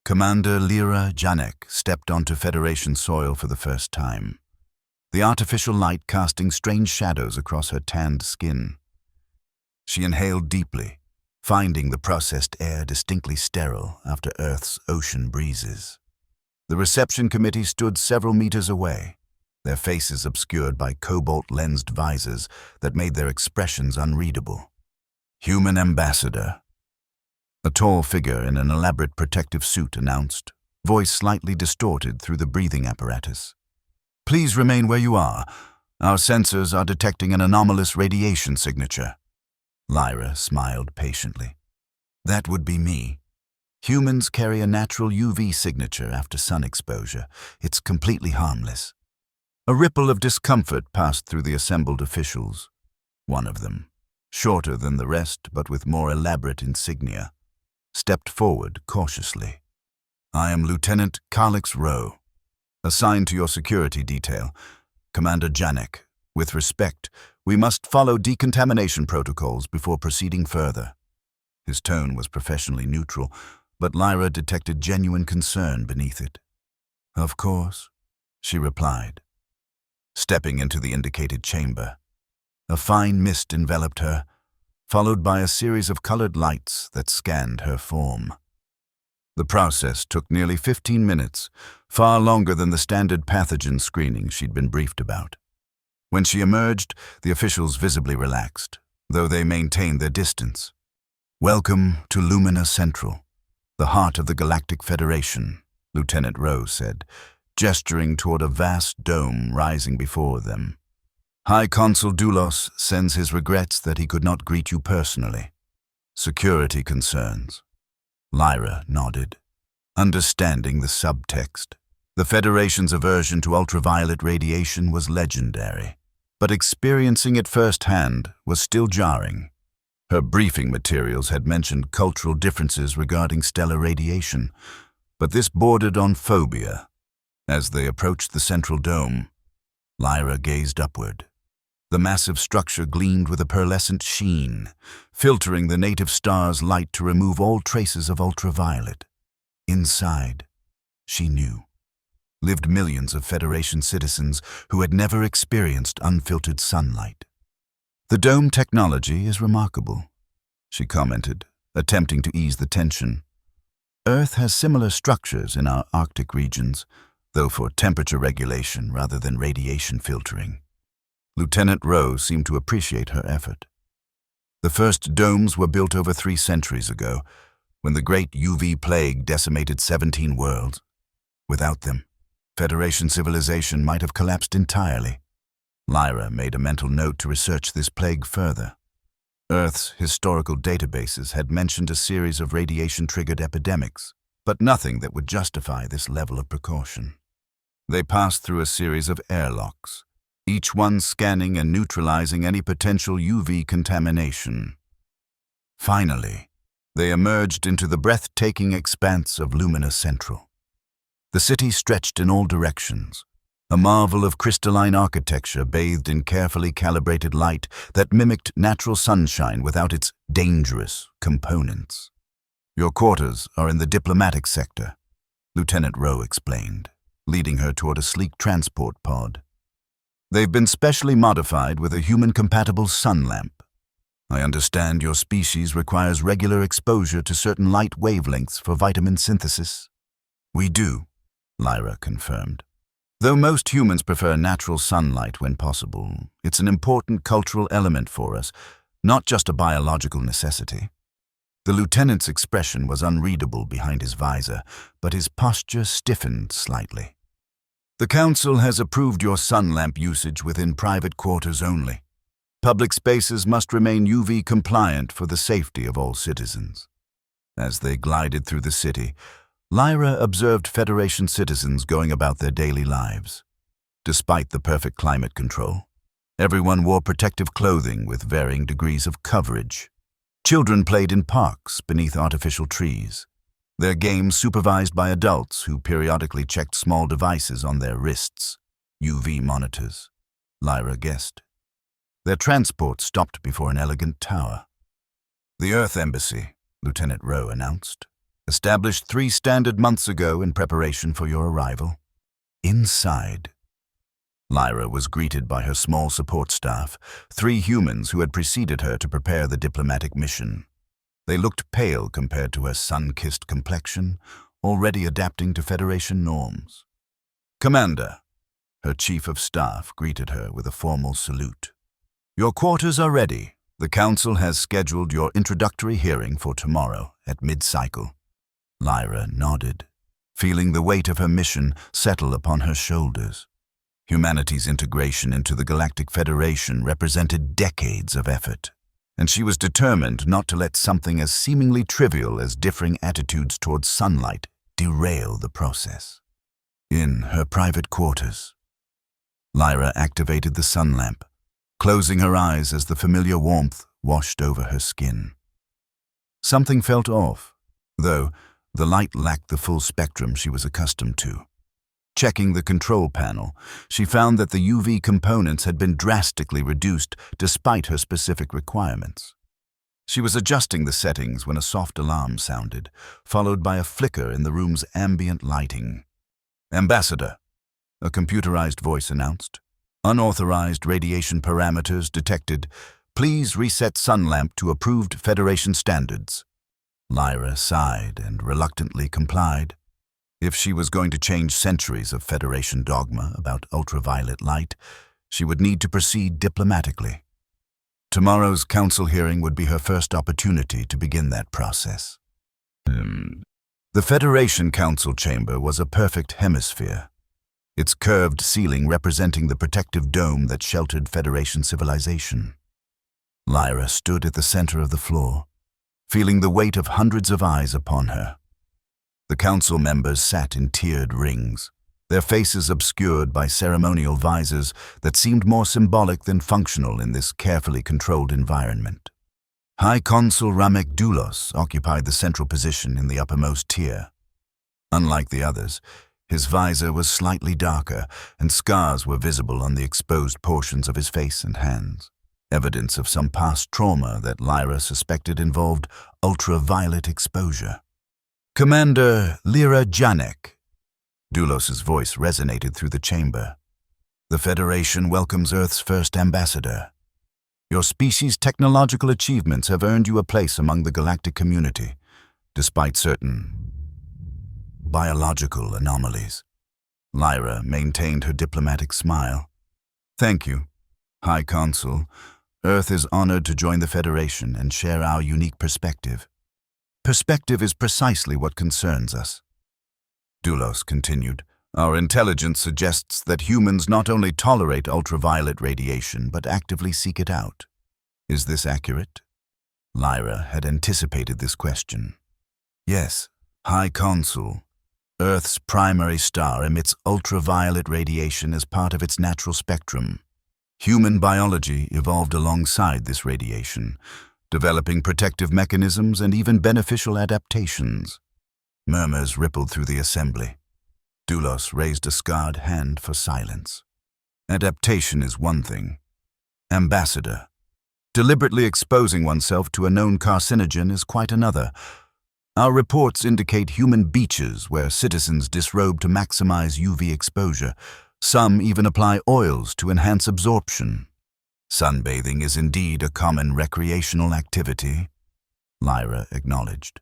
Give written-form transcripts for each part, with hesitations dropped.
Commander Lyra Janek stepped onto Federation soil for the first time, the artificial light casting strange shadows across her tanned skin. She inhaled deeply, finding the processed air distinctly sterile after Earth's ocean breezes. The reception committee stood several meters away, their faces obscured by cobalt-lensed visors that made their expressions unreadable. Human ambassador. A tall figure in an elaborate protective suit announced, voice slightly distorted through the breathing apparatus. Please remain where you are. Our sensors are detecting an anomalous radiation signature. Lyra smiled patiently. That would be me. Humans carry a natural UV signature after sun exposure. It's completely harmless. A ripple of discomfort passed through the assembled officials. One of them, shorter than the rest but with more elaborate insignia, stepped forward cautiously. I am Lieutenant Calix Rowe, assigned to your security detail. Commander Janek, with respect, we must follow decontamination protocols before proceeding further. His tone was professionally neutral, but Lyra detected genuine concern beneath it. Of course, she replied. Stepping into the indicated chamber, a fine mist enveloped her, followed by a series of colored lights that scanned her form. The process took nearly 15 minutes, far longer than the standard pathogen screening she'd been briefed about. When she emerged, the officials visibly relaxed, though they maintained their distance. Welcome to Lumina Central, the heart of the Galactic Federation, Lieutenant Rowe said, gesturing toward a vast dome rising before them. High Consul Doulos sends his regrets that he could not greet you personally. Security concerns. Lyra nodded, understanding the subtext. The Federation's aversion to ultraviolet radiation was legendary, but experiencing it firsthand was still jarring. Her briefing materials had mentioned cultural differences regarding stellar radiation, but this bordered on phobia. As they approached the central dome, Lyra gazed upward. The massive structure gleamed with a pearlescent sheen, filtering the native star's light to remove all traces of ultraviolet. Inside, she knew, lived millions of Federation citizens who had never experienced unfiltered sunlight. The dome technology is remarkable, she commented, attempting to ease the tension. Earth has similar structures in our Arctic regions, though for temperature regulation rather than radiation filtering. Lieutenant Rowe seemed to appreciate her effort. The first domes were built over 3 centuries ago, when the great UV plague decimated 17 worlds. Without them, Federation civilization might have collapsed entirely. Lyra made a mental note to research this plague further. Earth's historical databases had mentioned a series of radiation-triggered epidemics, but nothing that would justify this level of precaution. They passed through a series of airlocks, each one scanning and neutralizing any potential UV contamination. Finally, they emerged into the breathtaking expanse of Lumina Central. The city stretched in all directions, a marvel of crystalline architecture bathed in carefully calibrated light that mimicked natural sunshine without its dangerous components. Your quarters are in the diplomatic sector, Lieutenant Rowe explained, leading her toward a sleek transport pod. They've been specially modified with a human-compatible sun lamp. I understand your species requires regular exposure to certain light wavelengths for vitamin synthesis. We do, Lyra confirmed. Though most humans prefer natural sunlight when possible, it's an important cultural element for us, not just a biological necessity. The lieutenant's expression was unreadable behind his visor, but his posture stiffened slightly. The Council has approved your sun lamp usage within private quarters only. Public spaces must remain UV compliant for the safety of all citizens. As they glided through the city, Lyra observed Federation citizens going about their daily lives. Despite the perfect climate control, everyone wore protective clothing with varying degrees of coverage. Children played in parks beneath artificial trees, their games supervised by adults who periodically checked small devices on their wrists, UV monitors, Lyra guessed. Their transport stopped before an elegant tower. The Earth Embassy, Lieutenant Rowe announced, established 3 standard months ago in preparation for your arrival. Inside, Lyra was greeted by her small support staff, 3 humans who had preceded her to prepare the diplomatic mission. They looked pale compared to her sun-kissed complexion, already adapting to Federation norms. "Commander," her chief of staff greeted her with a formal salute. "Your quarters are ready. The Council has scheduled your introductory hearing for tomorrow at mid-cycle." Lyra nodded, feeling the weight of her mission settle upon her shoulders. Humanity's integration into the Galactic Federation represented decades of effort, and she was determined not to let something as seemingly trivial as differing attitudes towards sunlight derail the process. In her private quarters, Lyra activated the sun lamp, closing her eyes as the familiar warmth washed over her skin. Something felt off, though the light lacked the full spectrum she was accustomed to. Checking the control panel, she found that the UV components had been drastically reduced despite her specific requirements. She was adjusting the settings when a soft alarm sounded, followed by a flicker in the room's ambient lighting. "Ambassador," a computerized voice announced. "Unauthorized radiation parameters detected. Please reset sun lamp to approved Federation standards." Lyra sighed and reluctantly complied. If she was going to change centuries of Federation dogma about ultraviolet light, she would need to proceed diplomatically. Tomorrow's council hearing would be her first opportunity to begin that process. The Federation Council chamber was a perfect hemisphere, its curved ceiling representing the protective dome that sheltered Federation civilization. Lyra stood at the center of the floor, feeling the weight of hundreds of eyes upon her. The council members sat in tiered rings, their faces obscured by ceremonial visors that seemed more symbolic than functional in this carefully controlled environment. High Consul Ramek Doulos occupied the central position in the uppermost tier. Unlike the others, his visor was slightly darker, and scars were visible on the exposed portions of his face and hands, evidence of some past trauma that Lyra suspected involved ultraviolet exposure. "Commander Lyra Janek," Doulos' voice resonated through the chamber. "The Federation welcomes Earth's first ambassador. Your species' technological achievements have earned you a place among the galactic community, despite certain biological anomalies." Lyra maintained her diplomatic smile. "Thank you, High Consul. Earth is honored to join the Federation and share our unique perspective." "Perspective is precisely what concerns us," Doulos continued. "Our intelligence suggests that humans not only tolerate ultraviolet radiation, but actively seek it out. Is this accurate?" Lyra had anticipated this question. "Yes, High Consul. Earth's primary star emits ultraviolet radiation as part of its natural spectrum. Human biology evolved alongside this radiation, developing protective mechanisms and even beneficial adaptations." Murmurs rippled through the assembly. Doulos raised a scarred hand for silence. "Adaptation is one thing. Ambassador, deliberately exposing oneself to a known carcinogen is quite another. Our reports indicate human beaches where citizens disrobe to maximize UV exposure. Some even apply oils to enhance absorption. Sunbathing is indeed a common recreational activity," Lyra acknowledged.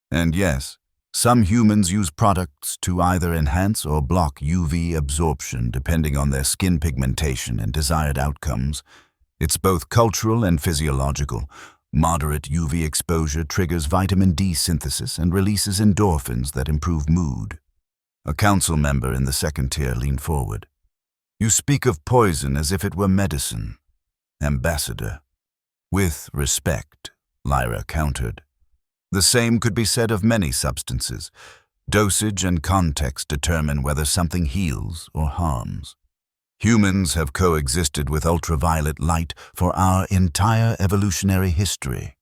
"And yes, some humans use products to either enhance or block UV absorption depending on their skin pigmentation and desired outcomes. It's both cultural and physiological. Moderate UV exposure triggers vitamin D synthesis and releases endorphins that improve mood." A council member in the second tier leaned forward. "You speak of poison as if it were medicine, Ambassador." "With respect," Lyra countered. "The same could be said of many substances. Dosage and context determine whether something heals or harms. Humans have coexisted with ultraviolet light for our entire evolutionary history."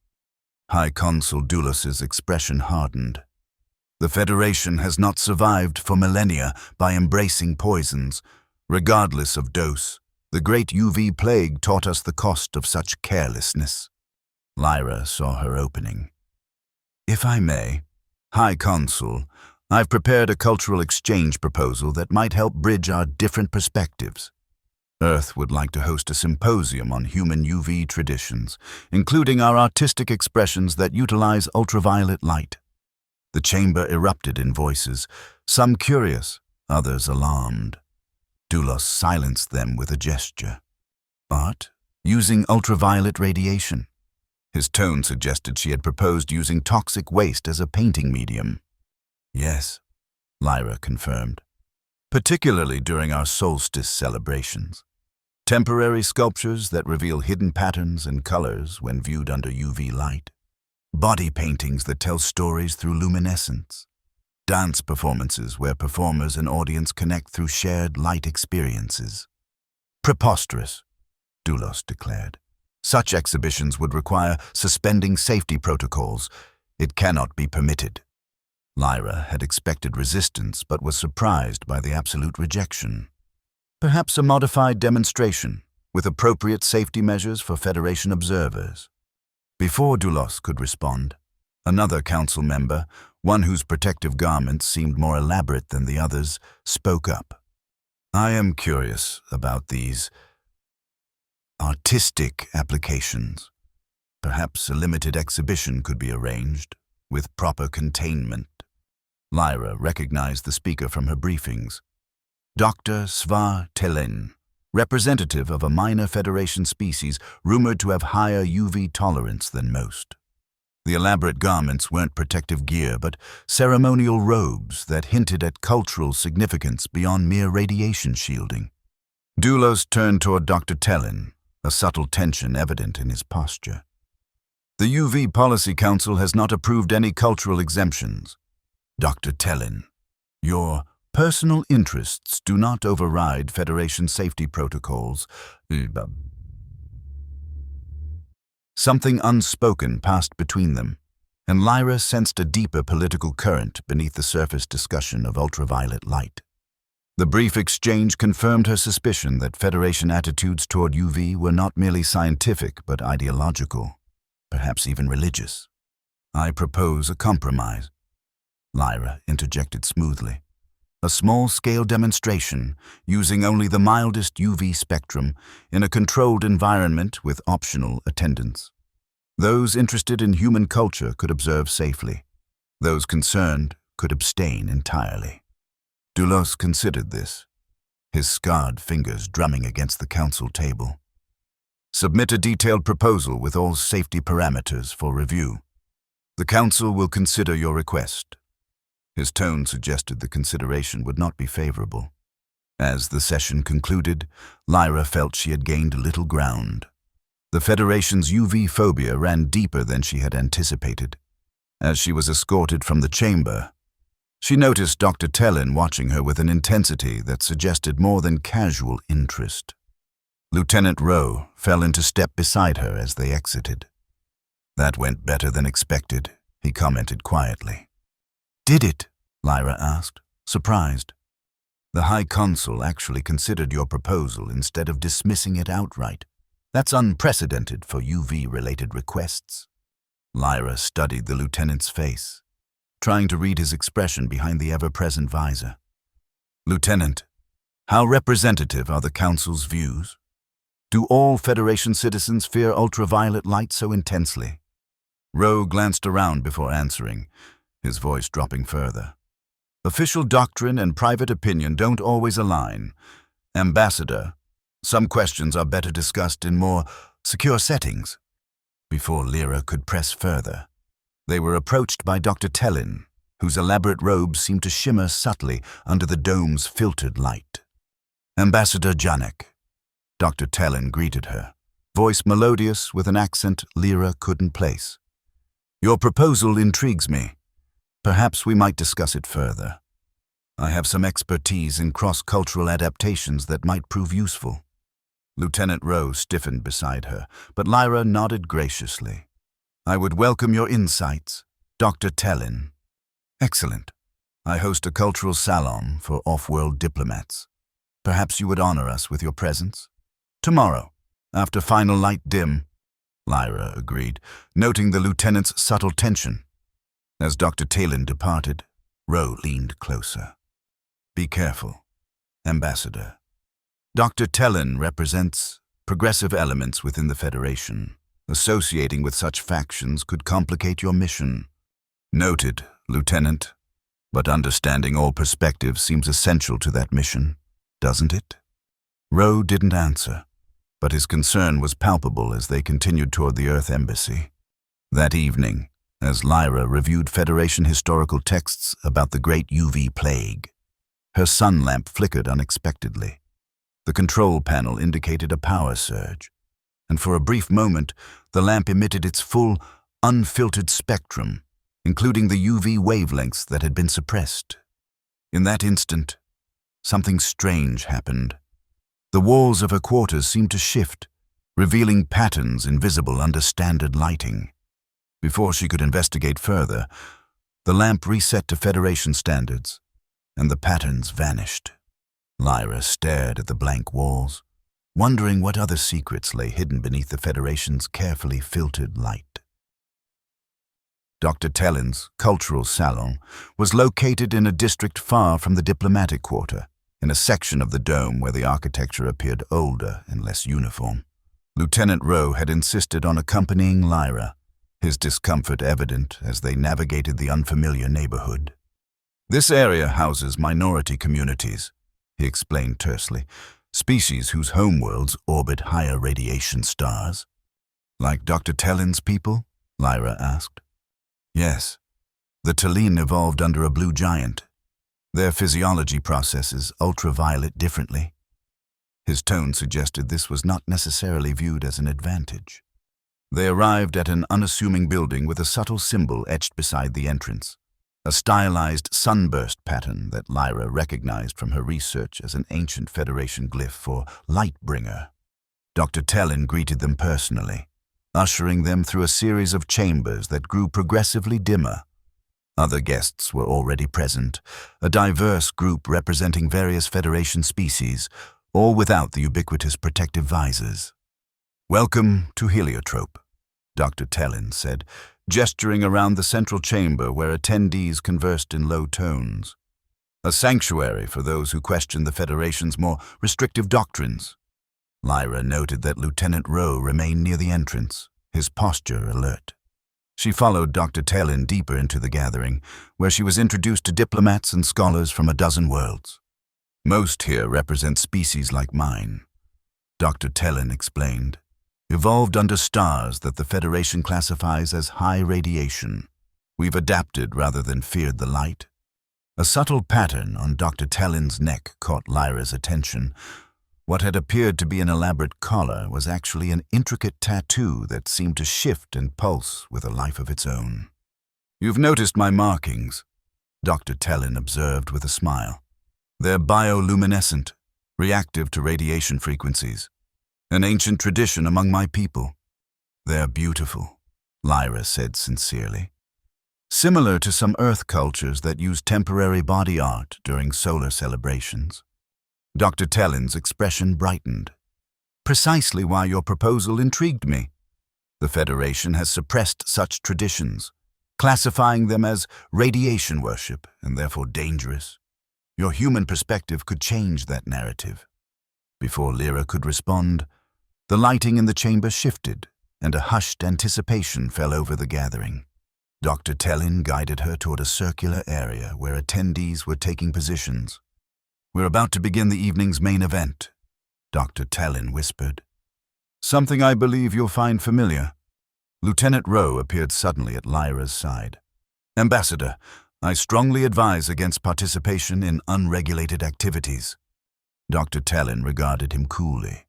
High Consul Doulos' expression hardened. "The Federation has not survived for millennia by embracing poisons, regardless of dose. The great UV plague taught us the cost of such carelessness." Lyra saw her opening. "If I may, High Consul, I've prepared a cultural exchange proposal that might help bridge our different perspectives. Earth would like to host a symposium on human UV traditions, including our artistic expressions that utilize ultraviolet light. The chamber erupted in voices, some curious, others alarmed. Doulos silenced them with a gesture. Art? Using ultraviolet radiation. His tone suggested she had proposed using toxic waste as a painting medium. Yes, Lyra confirmed. Particularly during our solstice celebrations. Temporary sculptures that reveal hidden patterns and colors when viewed under UV light. Body paintings that tell stories through luminescence. Dance performances where performers and audience connect through shared light experiences. Preposterous, Doulos declared. Such exhibitions would require suspending safety protocols. It cannot be permitted. Lyra had expected resistance but was surprised by the absolute rejection. Perhaps a modified demonstration, with appropriate safety measures for Federation observers. Before Doulos could respond, another council member, one whose protective garments seemed more elaborate than the others, spoke up. I am curious about these artistic applications. Perhaps a limited exhibition could be arranged, with proper containment. Lyra recognized the speaker from her briefings. Dr. Sva Telen, representative of a minor Federation species rumored to have higher UV tolerance than most. The elaborate garments weren't protective gear, but ceremonial robes that hinted at cultural significance beyond mere radiation shielding. Doulos turned toward Dr. Telen, a subtle tension evident in his posture. The UV Policy Council has not approved any cultural exemptions. Dr. Telen, your personal interests do not override Federation safety protocols. Something unspoken passed between them, and Lyra sensed a deeper political current beneath the surface discussion of ultraviolet light. The brief exchange confirmed her suspicion that Federation attitudes toward UV were not merely scientific but ideological, perhaps even religious. I propose a compromise, Lyra interjected smoothly. A small-scale demonstration, using only the mildest UV spectrum, in a controlled environment with optional attendance. Those interested in human culture could observe safely. Those concerned could abstain entirely. Doulos considered this, his scarred fingers drumming against the council table. Submit a detailed proposal with all safety parameters for review. The council will consider your request. His tone suggested the consideration would not be favorable. As the session concluded, Lyra felt she had gained little ground. The Federation's UV phobia ran deeper than she had anticipated. As she was escorted from the chamber, she noticed Dr. Telen watching her with an intensity that suggested more than casual interest. Lieutenant Rowe fell into step beside her as they exited. That went better than expected, he commented quietly. Did it? Lyra asked, surprised. The High Consul actually considered your proposal instead of dismissing it outright. That's unprecedented for UV-related requests. Lyra studied the lieutenant's face, trying to read his expression behind the ever-present visor. Lieutenant, how representative are the Council's views? Do all Federation citizens fear ultraviolet light so intensely? Rowe glanced around before answering, his voice dropping further. Official doctrine and private opinion don't always align. Ambassador, some questions are better discussed in more secure settings. Before Lyra could press further, they were approached by Dr. Telen, whose elaborate robes seemed to shimmer subtly under the dome's filtered light. Ambassador Janek, Dr. Telen greeted her, voice melodious with an accent Lyra couldn't place. Your proposal intrigues me. Perhaps we might discuss it further. I have some expertise in cross-cultural adaptations that might prove useful. Lieutenant Rowe stiffened beside her, but Lyra nodded graciously. I would welcome your insights, Dr. Telen. Excellent. I host a cultural salon for off-world diplomats. Perhaps you would honor us with your presence? Tomorrow, after final light dim. Lyra agreed, noting the lieutenant's subtle tension. As Dr. Talon departed, Rowe leaned closer. "Be careful, Ambassador. Dr. Talon represents progressive elements within the Federation. Associating with such factions could complicate your mission." "Noted, Lieutenant. But understanding all perspectives seems essential to that mission, doesn't it?" Rowe didn't answer, but his concern was palpable as they continued toward the Earth Embassy. That evening, as Lyra reviewed Federation historical texts about the Great UV Plague, her sun lamp flickered unexpectedly. The control panel indicated a power surge, and for a brief moment, the lamp emitted its full, unfiltered spectrum, including the UV wavelengths that had been suppressed. In that instant, something strange happened. The walls of her quarters seemed to shift, revealing patterns invisible under standard lighting. Before she could investigate further, the lamp reset to Federation standards, and the patterns vanished. Lyra stared at the blank walls, wondering what other secrets lay hidden beneath the Federation's carefully filtered light. Dr. Talon's cultural salon was located in a district far from the diplomatic quarter, in a section of the dome where the architecture appeared older and less uniform. Lieutenant Rowe had insisted on accompanying Lyra, his discomfort evident as they navigated the unfamiliar neighborhood. "This area houses minority communities," he explained tersely, "species whose homeworlds orbit higher radiation stars." "Like Dr. Talon's people?" Lyra asked. "Yes. The Talene evolved under a blue giant. Their physiology processes ultraviolet differently." His tone suggested this was not necessarily viewed as an advantage. They arrived at an unassuming building with a subtle symbol etched beside the entrance, a stylized sunburst pattern that Lyra recognized from her research as an ancient Federation glyph for Lightbringer. Dr. Talon greeted them personally, ushering them through a series of chambers that grew progressively dimmer. Other guests were already present, a diverse group representing various Federation species, all without the ubiquitous protective visors. "Welcome to Heliotrope," Dr. Talon said, gesturing around the central chamber where attendees conversed in low tones. "A sanctuary for those who question the Federation's more restrictive doctrines." Lyra noted that Lieutenant Rowe remained near the entrance, his posture alert. She followed Dr. Talon deeper into the gathering, where she was introduced to diplomats and scholars from a dozen worlds. "Most here represent species like mine," Dr. Talon explained, "evolved under stars that the Federation classifies as high radiation. We've adapted rather than feared the light." A subtle pattern on Dr. Talon's neck caught Lyra's attention. What had appeared to be an elaborate collar was actually an intricate tattoo that seemed to shift and pulse with a life of its own. "You've noticed my markings," Dr. Talon observed with a smile. "They're bioluminescent, reactive to radiation frequencies. An ancient tradition among my people." "They're beautiful," Lyra said sincerely. "Similar to some Earth cultures that use temporary body art during solar celebrations." Dr. Talon's expression brightened. "Precisely why your proposal intrigued me. The Federation has suppressed such traditions, classifying them as radiation worship and therefore dangerous. Your human perspective could change that narrative." Before Lyra could respond, the lighting in the chamber shifted, and a hushed anticipation fell over the gathering. Dr. Talon guided her toward a circular area where attendees were taking positions. "We're about to begin the evening's main event," Dr. Talon whispered. "Something I believe you'll find familiar." Lieutenant Rowe appeared suddenly at Lyra's side. "Ambassador, I strongly advise against participation in unregulated activities." Dr. Talon regarded him coolly.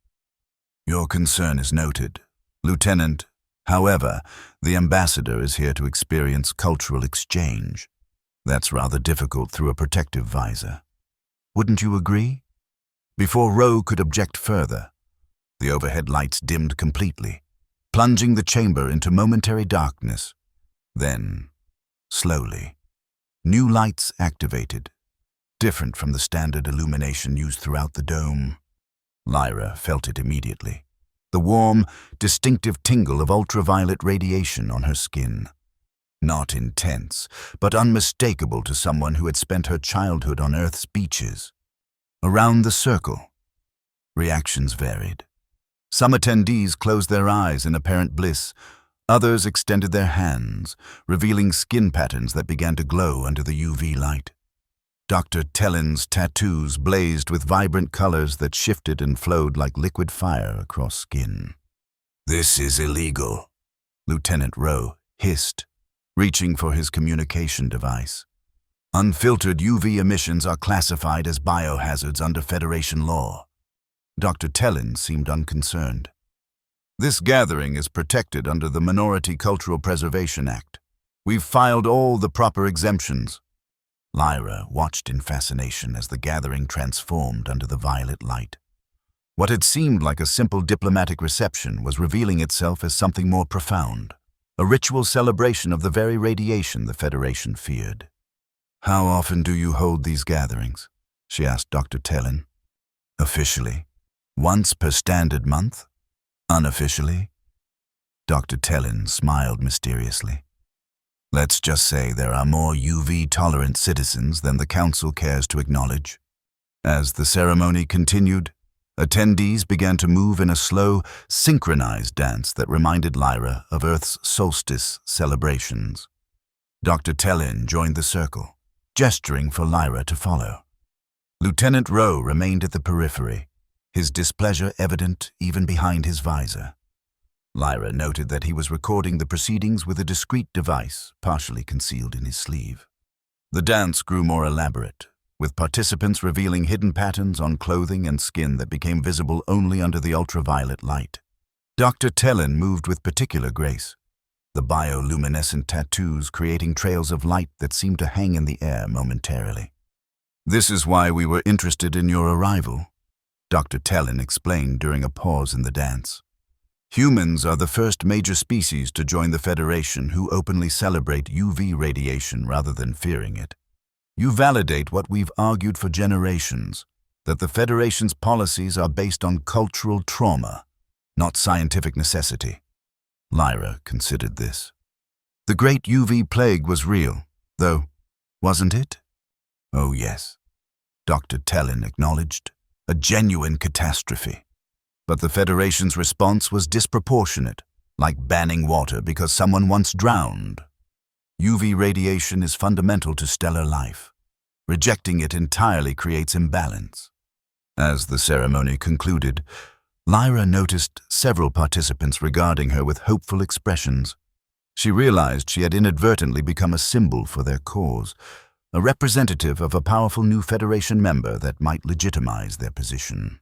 "Your concern is noted, Lieutenant. However, the ambassador is here to experience cultural exchange. That's rather difficult through a protective visor. Wouldn't you agree?" Before Rowe could object further, the overhead lights dimmed completely, plunging the chamber into momentary darkness. Then, slowly, new lights activated, different from the standard illumination used throughout the dome. Lyra felt it immediately, the warm, distinctive tingle of ultraviolet radiation on her skin. Not intense, but unmistakable to someone who had spent her childhood on Earth's beaches. Around the circle, reactions varied. Some attendees closed their eyes in apparent bliss. Others extended their hands, revealing skin patterns that began to glow under the UV light. Dr. Tellin's tattoos blazed with vibrant colors that shifted and flowed like liquid fire across skin. "This is illegal," Lieutenant Rowe hissed, reaching for his communication device. "Unfiltered UV emissions are classified as biohazards under Federation law." Dr. Tellin seemed unconcerned. "This gathering is protected under the Minority Cultural Preservation Act. We've filed all the proper exemptions." Lyra watched in fascination as the gathering transformed under the violet light. What had seemed like a simple diplomatic reception was revealing itself as something more profound, a ritual celebration of the very radiation the Federation feared. "How often do you hold these gatherings?" she asked Dr. Tellin. "Officially, once per standard month. Unofficially?" Dr. Tellin smiled mysteriously. "Let's just say there are more UV-tolerant citizens than the Council cares to acknowledge." As the ceremony continued, attendees began to move in a slow, synchronized dance that reminded Lyra of Earth's solstice celebrations. Dr. Tellin joined the circle, gesturing for Lyra to follow. Lieutenant Rowe remained at the periphery, his displeasure evident even behind his visor. Lyra noted that he was recording the proceedings with a discreet device partially concealed in his sleeve. The dance grew more elaborate, with participants revealing hidden patterns on clothing and skin that became visible only under the ultraviolet light. Dr. Tellin moved with particular grace, the bioluminescent tattoos creating trails of light that seemed to hang in the air momentarily. "This is why we were interested in your arrival," Dr. Tellin explained during a pause in the dance. "Humans are the first major species to join the Federation who openly celebrate UV radiation rather than fearing it. You validate what we've argued for generations, that the Federation's policies are based on cultural trauma, not scientific necessity." Lyra considered this. "The Great UV Plague was real, though, wasn't it?" "Oh yes," Dr. Tellin acknowledged. "A genuine catastrophe. But the Federation's response was disproportionate, like banning water because someone once drowned. UV radiation is fundamental to stellar life. Rejecting it entirely creates imbalance." As the ceremony concluded, Lyra noticed several participants regarding her with hopeful expressions. She realized she had inadvertently become a symbol for their cause, a representative of a powerful new Federation member that might legitimize their position.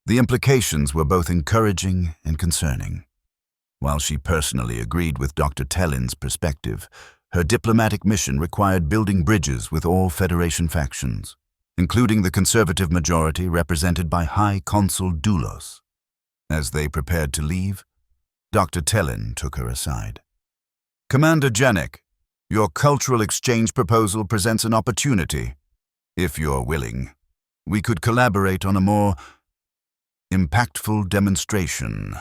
The implications were both encouraging and concerning. While she personally agreed with Dr. Tellin's perspective, her diplomatic mission required building bridges with all Federation factions, including the conservative majority represented by High Consul Doulos. As they prepared to leave, Dr. Tellin took her aside. "Commander Janek, your cultural exchange proposal presents an opportunity. If you're willing, we could collaborate on a more impactful demonstration."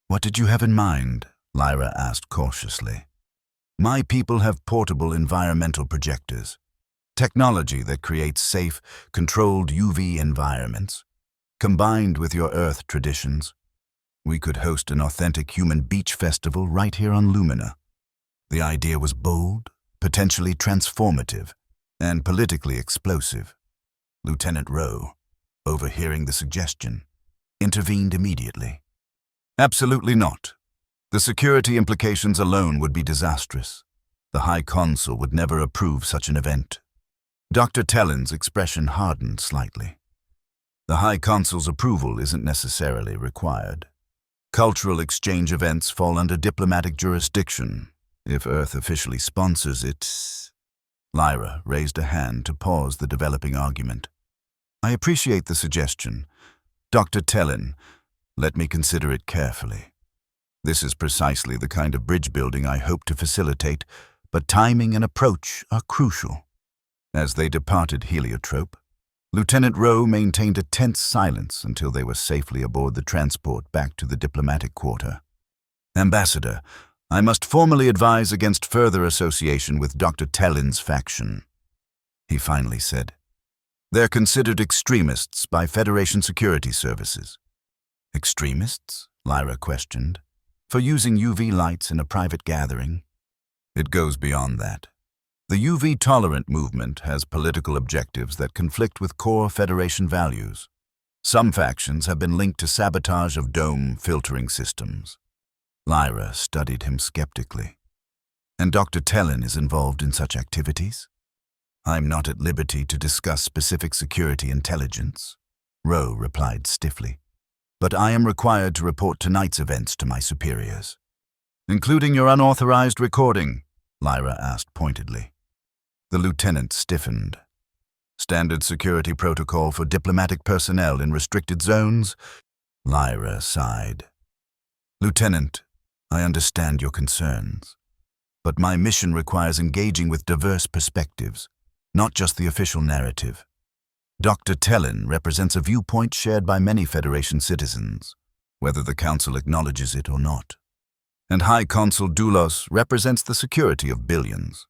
"What did you have in mind?" Lyra asked cautiously. "My people have portable environmental projectors, technology that creates safe, controlled UV environments. Combined with your Earth traditions, we could host an authentic human beach festival right here on Lumina." The idea was bold, potentially transformative, and politically explosive. Lieutenant Rowe, overhearing the suggestion, intervened immediately. "Absolutely not. The security implications alone would be disastrous. The High Consul would never approve such an event." Dr. Tellin's expression hardened slightly. "The High Consul's approval isn't necessarily required. Cultural exchange events fall under diplomatic jurisdiction. If Earth officially sponsors it..." Lyra raised a hand to pause the developing argument. "I appreciate the suggestion. Dr. Tellin, let me consider it carefully. This is precisely the kind of bridge building I hope to facilitate, but timing and approach are crucial." As they departed Heliotrope, Lieutenant Rowe maintained a tense silence until they were safely aboard the transport back to the diplomatic quarter. "Ambassador, I must formally advise against further association with Dr. Tellin's faction, he finally said. They're considered extremists by Federation security services. Extremists? Lyra questioned. For using UV lights in a private gathering? It goes beyond that. The UV-tolerant movement has political objectives that conflict with core Federation values. Some factions have been linked to sabotage of dome filtering systems. Lyra studied him skeptically. And Dr. Tellin is involved in such activities? I'm not at liberty to discuss specific security intelligence, Rowe replied stiffly. But I am required to report tonight's events to my superiors. Including your unauthorized recording, Lyra asked pointedly. The lieutenant stiffened. Standard security protocol for diplomatic personnel in restricted zones? Lyra sighed. Lieutenant, I understand your concerns, but my mission requires engaging with diverse perspectives, not just the official narrative. Dr. Tellin represents a viewpoint shared by many Federation citizens, whether the Council acknowledges it or not. And High Consul Doulos represents the security of billions,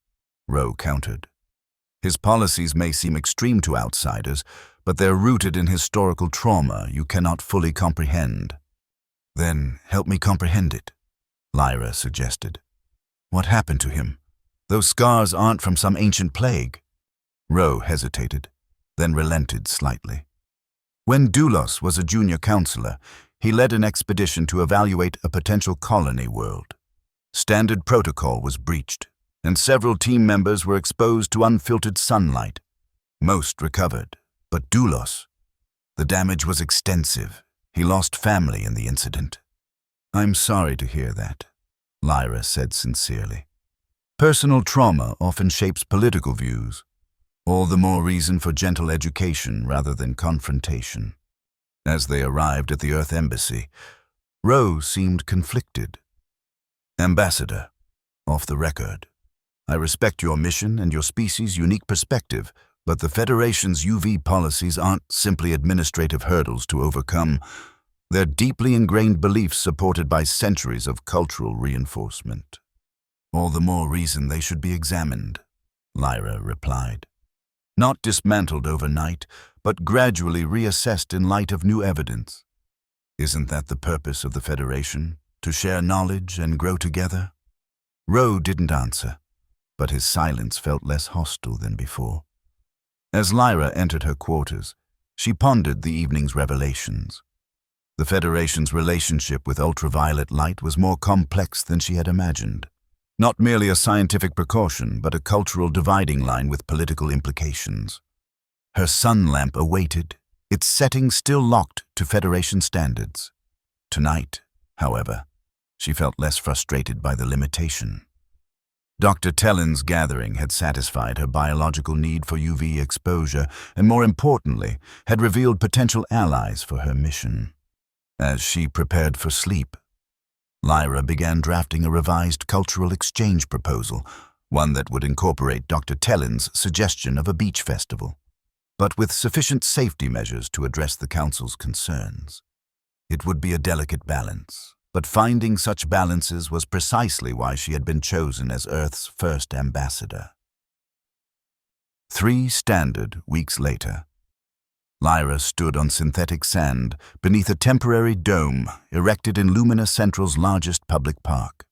Rowe countered. His policies may seem extreme to outsiders, but they're rooted in historical trauma you cannot fully comprehend. Then help me comprehend it, Lyra suggested. What happened to him? Those scars aren't from some ancient plague. Rowe hesitated, then relented slightly. When Doulos was a junior counselor, he led an expedition to evaluate a potential colony world. Standard protocol was breached, and several team members were exposed to unfiltered sunlight. Most recovered, but Doulos, the damage was extensive. He lost family in the incident. I'm sorry to hear that, Lyra said sincerely. Personal trauma often shapes political views. All the more reason for gentle education rather than confrontation. As they arrived at the Earth Embassy, Rowe seemed conflicted. Ambassador, off the record, I respect your mission and your species' unique perspective, but the Federation's UV policies aren't simply administrative hurdles to overcome. They're deeply ingrained beliefs supported by centuries of cultural reinforcement. All the more reason they should be examined, Lyra replied. Not dismantled overnight, but gradually reassessed in light of new evidence. Isn't that the purpose of the Federation? To share knowledge and grow together? Rowe didn't answer, but his silence felt less hostile than before. As Lyra entered her quarters, she pondered the evening's revelations. The Federation's relationship with ultraviolet light was more complex than she had imagined. Not merely a scientific precaution, but a cultural dividing line with political implications. Her sun lamp awaited, its setting still locked to Federation standards. Tonight, however, she felt less frustrated by the limitation. Dr. Tellin's gathering had satisfied her biological need for UV exposure and, more importantly, had revealed potential allies for her mission. As she prepared for sleep, Lyra began drafting a revised cultural exchange proposal, one that would incorporate Dr. Tellin's suggestion of a beach festival, but with sufficient safety measures to address the Council's concerns. It would be a delicate balance, but finding such balances was precisely why she had been chosen as Earth's first ambassador. 3 standard weeks later, Lyra stood on synthetic sand beneath a temporary dome erected in Lumina Central's largest public park.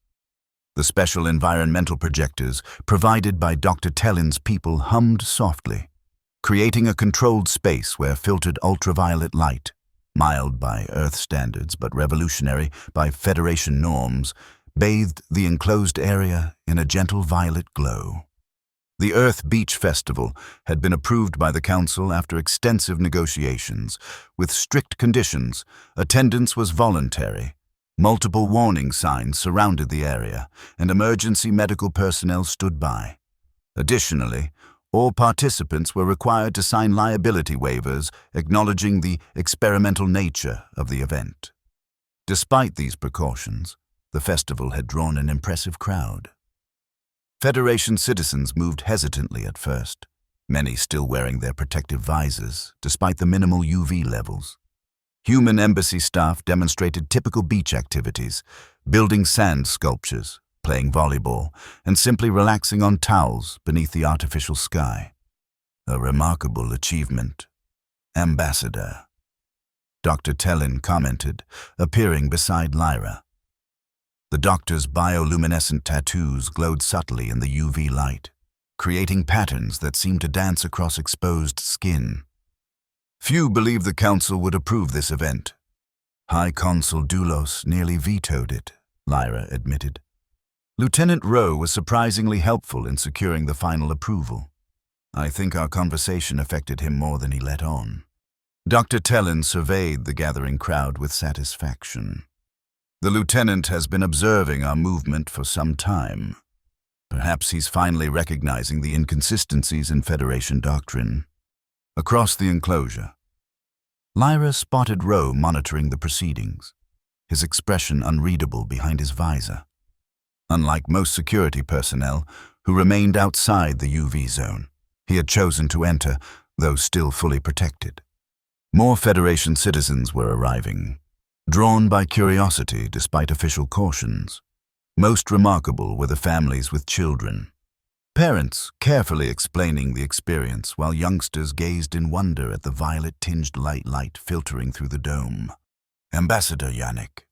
The special environmental projectors provided by Dr. Tellin's people hummed softly, creating a controlled space where filtered ultraviolet light, mild by Earth standards but revolutionary by Federation norms, bathed the enclosed area in a gentle violet glow. The Earth Beach Festival had been approved by the Council after extensive negotiations. With strict conditions, attendance was voluntary. Multiple warning signs surrounded the area, and emergency medical personnel stood by. Additionally, all participants were required to sign liability waivers acknowledging the experimental nature of the event. Despite these precautions, the festival had drawn an impressive crowd. Federation citizens moved hesitantly at first, many still wearing their protective visors, despite the minimal UV levels. Human embassy staff demonstrated typical beach activities, building sand sculptures, playing volleyball, and simply relaxing on towels beneath the artificial sky. A remarkable achievement. Ambassador, Dr. Tellin commented, appearing beside Lyra. The doctor's bioluminescent tattoos glowed subtly in the UV light, creating patterns that seemed to dance across exposed skin. Few believed the council would approve this event. High Consul Doulos nearly vetoed it, Lyra admitted. Lieutenant Rowe was surprisingly helpful in securing the final approval. I think our conversation affected him more than he let on. Dr. Tellin surveyed the gathering crowd with satisfaction. The lieutenant has been observing our movement for some time. Perhaps he's finally recognizing the inconsistencies in Federation doctrine. Across the enclosure, Lyra spotted Rowe monitoring the proceedings, his expression unreadable behind his visor. Unlike most security personnel who remained outside the UV zone, he had chosen to enter, though still fully protected. More Federation citizens were arriving, drawn by curiosity despite official cautions. Most remarkable were the families with children. Parents carefully explaining the experience while youngsters gazed in wonder at the violet-tinged light filtering through the dome. Ambassador Yannick,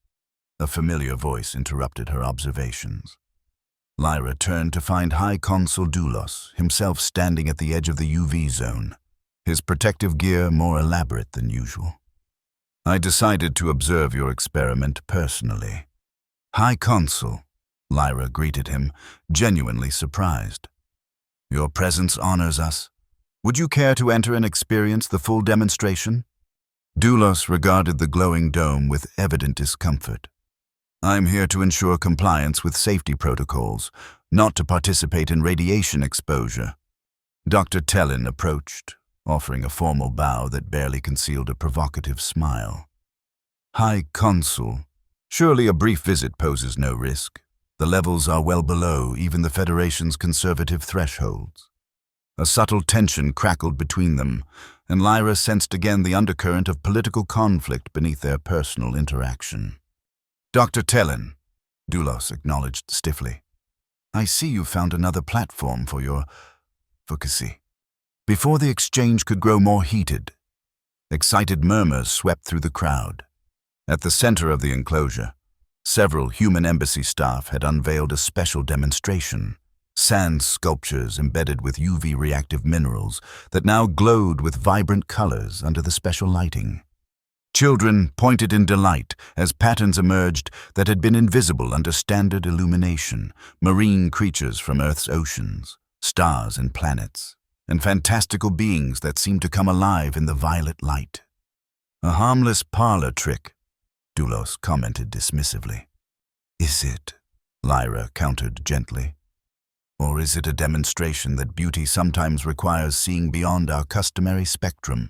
a familiar voice interrupted her observations. Lyra turned to find High Consul Doulos, himself standing at the edge of the UV zone, his protective gear more elaborate than usual. I decided to observe your experiment personally. High Consul, Lyra greeted him, genuinely surprised. Your presence honors us. Would you care to enter and experience the full demonstration? Doulos regarded the glowing dome with evident discomfort. I'm here to ensure compliance with safety protocols, not to participate in radiation exposure. Dr. Tellin approached, offering a formal bow that barely concealed a provocative smile. High Consul, surely a brief visit poses no risk. The levels are well below even the Federation's conservative thresholds. A subtle tension crackled between them, and Lyra sensed again the undercurrent of political conflict beneath their personal interaction. Dr. Tellin, Doulos acknowledged stiffly. I see you found another platform for your advocacy. Before the exchange could grow more heated, excited murmurs swept through the crowd. At the center of the enclosure, several human embassy staff had unveiled a special demonstration, sand sculptures embedded with UV-reactive minerals that now glowed with vibrant colors under the special lighting. Children pointed in delight as patterns emerged that had been invisible under standard illumination, marine creatures from Earth's oceans, stars and planets, and fantastical beings that seemed to come alive in the violet light. A harmless parlor trick, Doulos commented dismissively. Is it? Lyra countered gently. Or is it a demonstration that beauty sometimes requires seeing beyond our customary spectrum?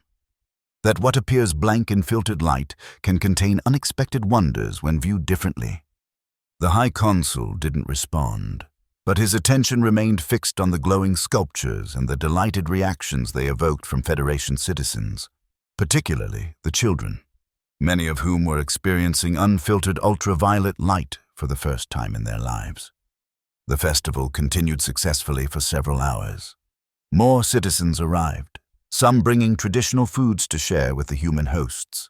That what appears blank in filtered light can contain unexpected wonders when viewed differently? The High Consul didn't respond, but his attention remained fixed on the glowing sculptures and the delighted reactions they evoked from Federation citizens, particularly the children, many of whom were experiencing unfiltered ultraviolet light for the first time in their lives. The festival continued successfully for several hours. More citizens arrived, some bringing traditional foods to share with the human hosts.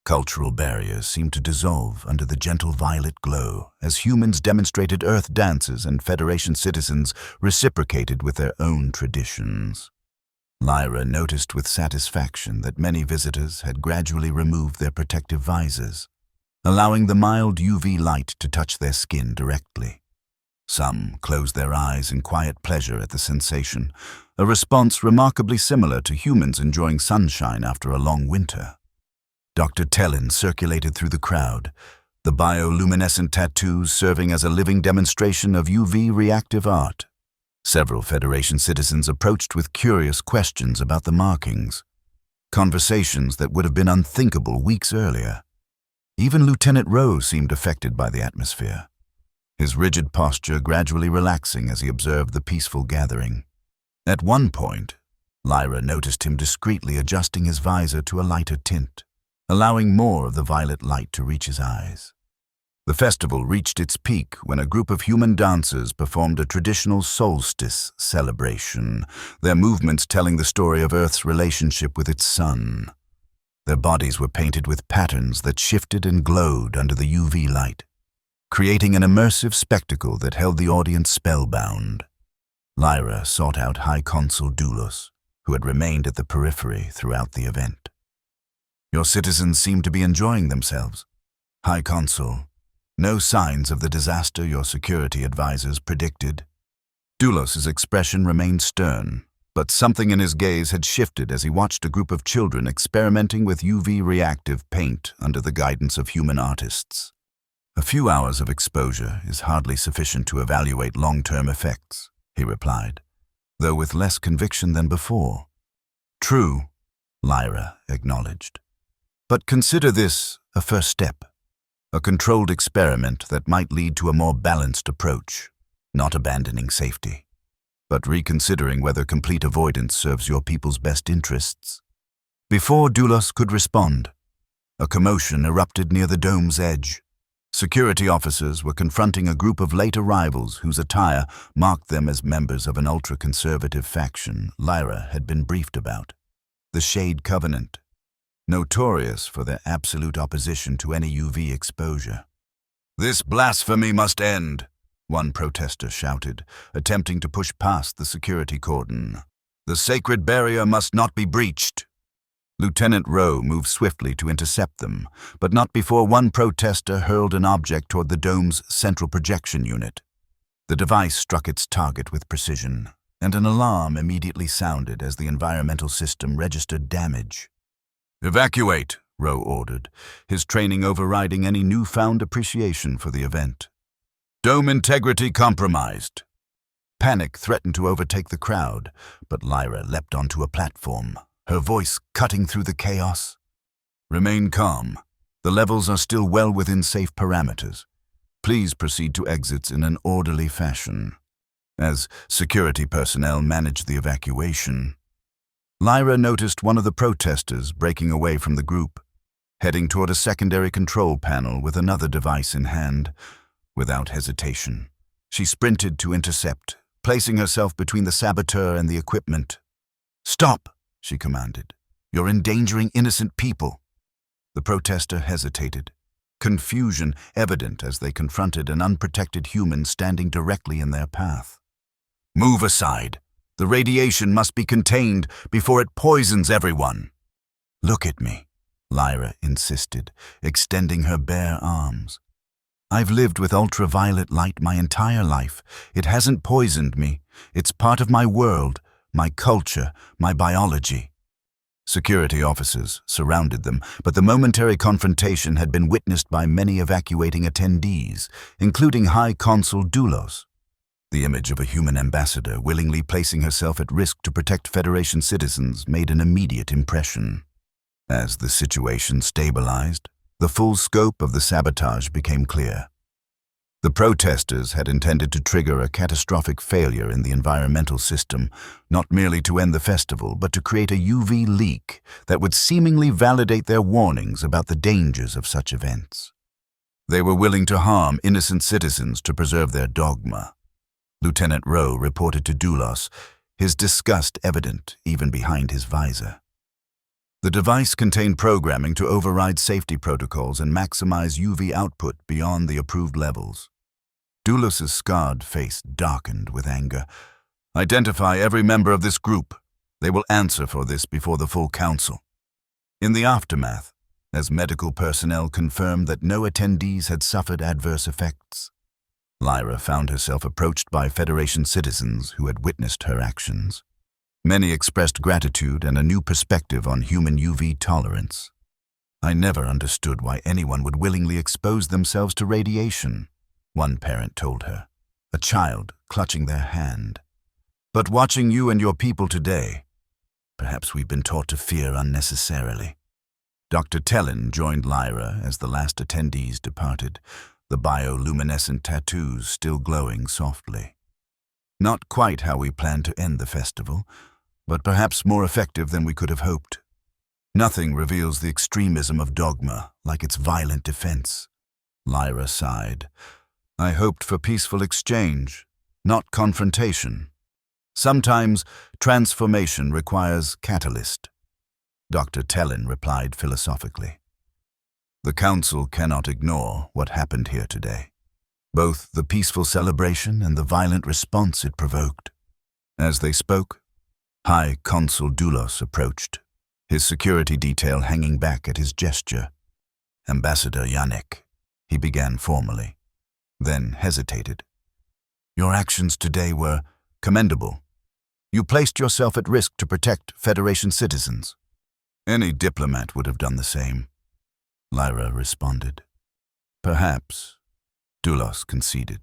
Cultural barriers seemed to dissolve under the gentle violet glow as humans demonstrated Earth dances and Federation citizens reciprocated with their own traditions. Lyra noticed with satisfaction that many visitors had gradually removed their protective visors, allowing the mild UV light to touch their skin directly. Some closed their eyes in quiet pleasure at the sensation, a response remarkably similar to humans enjoying sunshine after a long winter. Dr. Tellin circulated through the crowd, the bioluminescent tattoos serving as a living demonstration of UV reactive art. Several Federation citizens approached with curious questions about the markings, conversations that would have been unthinkable weeks earlier. Even Lieutenant Rowe seemed affected by the atmosphere, his rigid posture gradually relaxing as he observed the peaceful gathering. At one point, Lyra noticed him discreetly adjusting his visor to a lighter tint, allowing more of the violet light to reach his eyes. The festival reached its peak when a group of human dancers performed a traditional solstice celebration, their movements telling the story of Earth's relationship with its sun. Their bodies were painted with patterns that shifted and glowed under the UV light, creating an immersive spectacle that held the audience spellbound. Lyra sought out High Consul Doulos, who had remained at the periphery throughout the event. "Your citizens seem to be enjoying themselves, High Consul. No signs of the disaster your security advisors predicted." Doulos's expression remained stern, but something in his gaze had shifted as he watched a group of children experimenting with UV-reactive paint under the guidance of human artists. "A few hours of exposure is hardly sufficient to evaluate long-term effects," he replied, though with less conviction than before. "True," Lyra acknowledged. "But consider this a first step, a controlled experiment that might lead to a more balanced approach, not abandoning safety, but reconsidering whether complete avoidance serves your people's best interests." Before Doulos could respond, a commotion erupted near the dome's edge. Security officers were confronting a group of late arrivals whose attire marked them as members of an ultra-conservative faction Lyra had been briefed about, the Shade Covenant, notorious for their absolute opposition to any UV exposure. "This blasphemy must end," one protester shouted, attempting to push past the security cordon. "The sacred barrier must not be breached." Lieutenant Rowe moved swiftly to intercept them, but not before one protester hurled an object toward the dome's central projection unit. The device struck its target with precision, and an alarm immediately sounded as the environmental system registered damage. "Evacuate," Rowe ordered, his training overriding any newfound appreciation for the event. "Dome integrity compromised." Panic threatened to overtake the crowd, but Lyra leapt onto a platform, her voice cutting through the chaos. "Remain calm. The levels are still well within safe parameters. Please proceed to exits in an orderly fashion." As security personnel managed the evacuation, Lyra noticed one of the protesters breaking away from the group, heading toward a secondary control panel with another device in hand. Without hesitation, she sprinted to intercept, placing herself between the saboteur and the equipment. "Stop!" she commanded. "You're endangering innocent people." The protester hesitated, confusion evident as they confronted an unprotected human standing directly in their path. "Move aside. The radiation must be contained before it poisons everyone." "Look at me," Lyra insisted, extending her bare arms. "I've lived with ultraviolet light my entire life. It hasn't poisoned me. It's part of my world, my culture, my biology." Security officers surrounded them, but the momentary confrontation had been witnessed by many evacuating attendees, including High Consul Doulos. The image of a human ambassador willingly placing herself at risk to protect Federation citizens made an immediate impression. As the situation stabilized, the full scope of the sabotage became clear. The protesters had intended to trigger a catastrophic failure in the environmental system, not merely to end the festival, but to create a UV leak that would seemingly validate their warnings about the dangers of such events. They were willing to harm innocent citizens to preserve their dogma. Lieutenant Rowe reported to Doulos, his disgust evident even behind his visor. The device contained programming to override safety protocols and maximize UV output beyond the approved levels. Doulos's scarred face darkened with anger. "Identify every member of this group. They will answer for this before the full council." In the aftermath, as medical personnel confirmed that no attendees had suffered adverse effects, Lyra found herself approached by Federation citizens who had witnessed her actions. Many expressed gratitude and a new perspective on human UV tolerance. "I never understood why anyone would willingly expose themselves to radiation," one parent told her, a child clutching their hand. "But watching you and your people today, perhaps we've been taught to fear unnecessarily." Dr. Tellin joined Lyra as the last attendees departed, the bioluminescent tattoos still glowing softly. "Not quite how we planned to end the festival, but perhaps more effective than we could have hoped. Nothing reveals the extremism of dogma like its violent defense." Lyra sighed. I hoped for peaceful exchange, not confrontation. Sometimes transformation requires catalyst. Dr. Tellin replied philosophically. The Council cannot ignore what happened here today, both the peaceful celebration and the violent response it provoked. As they spoke, High Consul Doulos approached, his security detail hanging back at his gesture. Ambassador Janek, he began formally, then hesitated. Your actions today were commendable. You placed yourself at risk to protect Federation citizens. Any diplomat would have done the same, Lyra responded. Perhaps, Doulos conceded.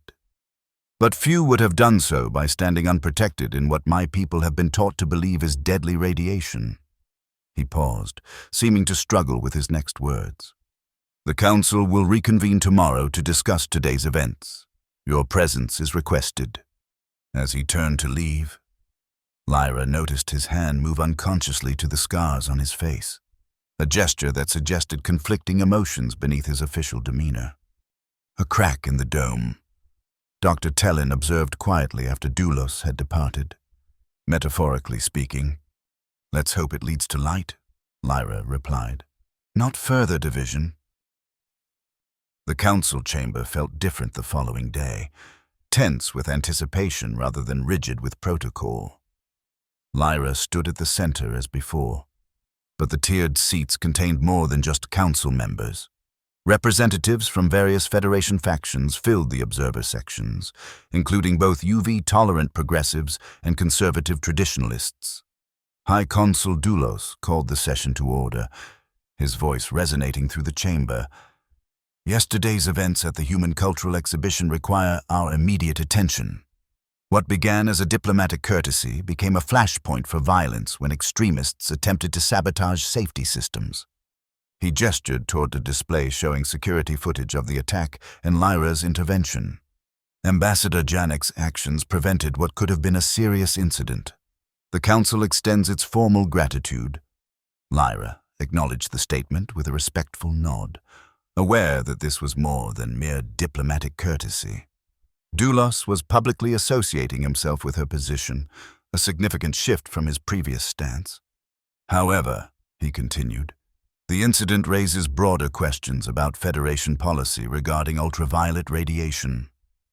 But few would have done so by standing unprotected in what my people have been taught to believe is deadly radiation. He paused, seeming to struggle with his next words. The Council will reconvene tomorrow to discuss today's events. Your presence is requested. As he turned to leave, Lyra noticed his hand move unconsciously to the scars on his face, a gesture that suggested conflicting emotions beneath his official demeanor. A crack in the dome. Dr. Tellin observed quietly after Doulos had departed. Metaphorically speaking. Let's hope it leads to light, Lyra replied. Not further division. The council chamber felt different the following day, tense with anticipation rather than rigid with protocol. Lyra stood at the center as before, but the tiered seats contained more than just council members. Representatives from various Federation factions filled the observer sections, including both UV-tolerant progressives and conservative traditionalists. High Consul Doulos called the session to order, his voice resonating through the chamber. Yesterday's events at the Human Cultural Exhibition require our immediate attention. What began as a diplomatic courtesy became a flashpoint for violence when extremists attempted to sabotage safety systems. He gestured toward the display showing security footage of the attack and Lyra's intervention. Ambassador Janek's actions prevented what could have been a serious incident. The Council extends its formal gratitude. Lyra acknowledged the statement with a respectful nod, aware that this was more than mere diplomatic courtesy. Doulos was publicly associating himself with her position, a significant shift from his previous stance. However, he continued, the incident raises broader questions about Federation policy regarding ultraviolet radiation.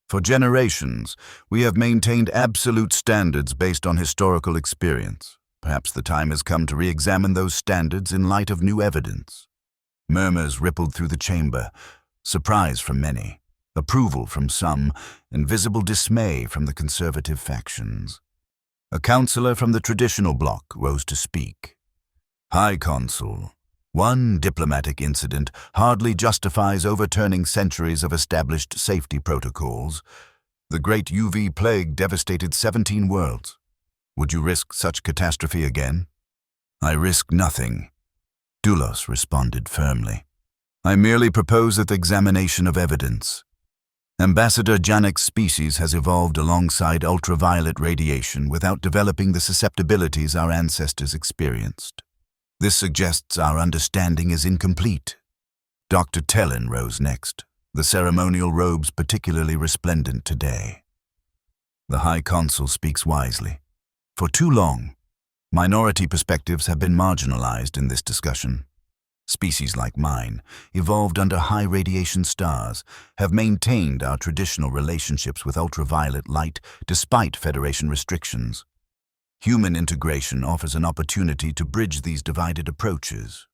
For generations, we have maintained absolute standards based on historical experience. Perhaps the time has come to re-examine those standards in light of new evidence. Murmurs rippled through the chamber, surprise from many, approval from some, and visible dismay from the conservative factions. A councillor from the traditional bloc rose to speak. High Consul, one diplomatic incident hardly justifies overturning centuries of established safety protocols. The great UV plague devastated 17 worlds. Would you risk such catastrophe again? I risk nothing, Doulos responded firmly. I merely propose an examination of evidence. Ambassador Janek's species has evolved alongside ultraviolet radiation without developing the susceptibilities our ancestors experienced. This suggests our understanding is incomplete. Dr. Tellin rose next, the ceremonial robes particularly resplendent today. The High Consul speaks wisely. For too long, minority perspectives have been marginalized in this discussion. Species like mine, evolved under high radiation stars, have maintained our traditional relationships with ultraviolet light despite Federation restrictions. Human integration offers an opportunity to bridge these divided approaches.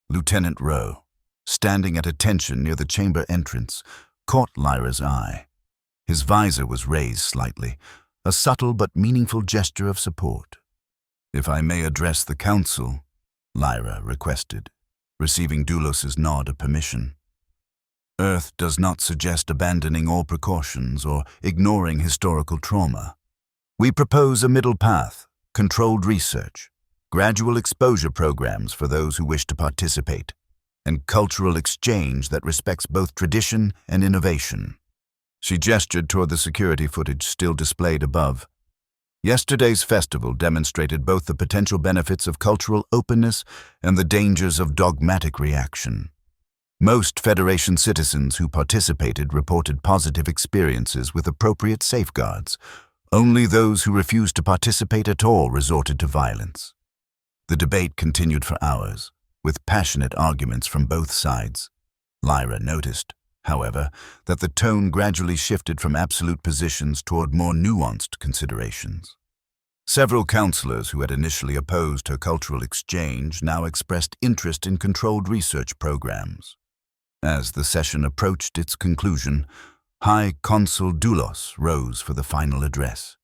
Lieutenant Rowe, standing at attention near the chamber entrance, caught Lyra's eye. His visor was raised slightly, a subtle but meaningful gesture of support. If I may address the Council, Lyra requested, receiving Doulos's nod of permission. Earth does not suggest abandoning all precautions or ignoring historical trauma. We propose a middle path, controlled research, gradual exposure programs for those who wish to participate, and cultural exchange that respects both tradition and innovation. She gestured toward the security footage still displayed above. Yesterday's festival demonstrated both the potential benefits of cultural openness and the dangers of dogmatic reaction. Most Federation citizens who participated reported positive experiences with appropriate safeguards. Only those who refused to participate at all resorted to violence. The debate continued for hours, with passionate arguments from both sides. Lyra noticed, however, that the tone gradually shifted from absolute positions toward more nuanced considerations. Several counselors who had initially opposed her cultural exchange now expressed interest in controlled research programs. As the session approached its conclusion, High Consul Doulos rose for the final address.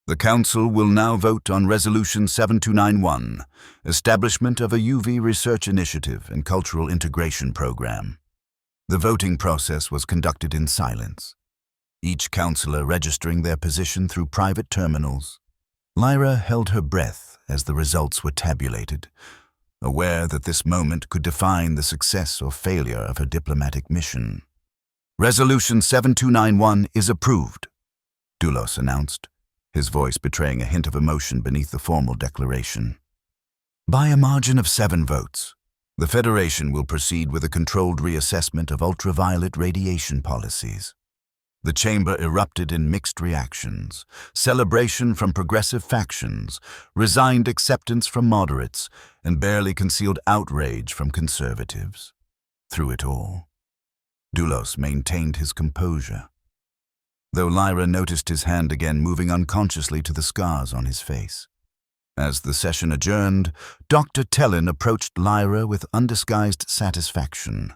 The Council will now vote on Resolution 7291, Establishment of a UV Research Initiative and Cultural Integration Program. The voting process was conducted in silence, each councillor registering their position through private terminals. Lyra held her breath as the results were tabulated, aware that this moment could define the success or failure of her diplomatic mission. Resolution 7291 is approved, Doulos announced, his voice betraying a hint of emotion beneath the formal declaration. By a margin of 7 votes, the Federation will proceed with a controlled reassessment of ultraviolet radiation policies. The chamber erupted in mixed reactions, celebration from progressive factions, resigned acceptance from moderates, and barely concealed outrage from conservatives. Through it all, Doulos maintained his composure, though Lyra noticed his hand again moving unconsciously to the scars on his face. As the session adjourned, Dr. Tellin approached Lyra with undisguised satisfaction.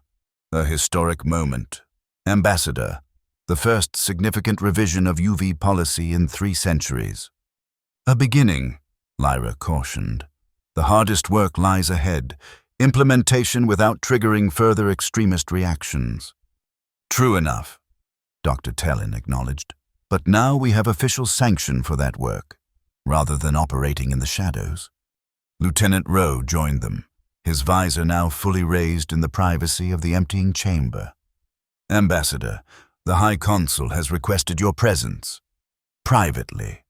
A historic moment. Ambassador, the first significant revision of UV policy in 3 centuries. A beginning, Lyra cautioned. The hardest work lies ahead, implementation without triggering further extremist reactions. True enough, Dr. Tellin acknowledged. But now we have official sanction for that work, rather than operating in the shadows. Lieutenant Rowe joined them, his visor now fully raised in the privacy of the emptying chamber. Ambassador, the High Consul has requested your presence. Privately.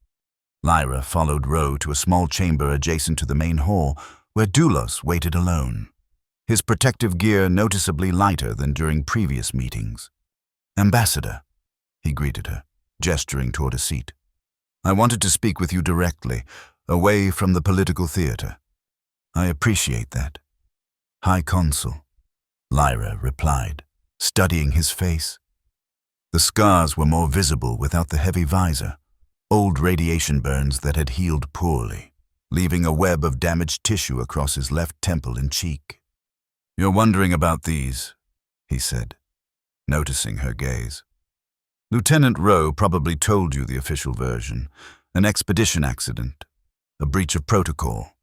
Lyra followed Rowe to a small chamber adjacent to the main hall, where Doulos waited alone, his protective gear noticeably lighter than during previous meetings. Ambassador, he greeted her, gesturing toward a seat. I wanted to speak with you directly, away from the political theater. I appreciate that. High Consul, Lyra replied, studying his face. The scars were more visible without the heavy visor, old radiation burns that had healed poorly, leaving a web of damaged tissue across his left temple and cheek. You're wondering about these, he said, noticing her gaze. Lieutenant Rowe probably told you the official version, an expedition accident, a breach of protocol.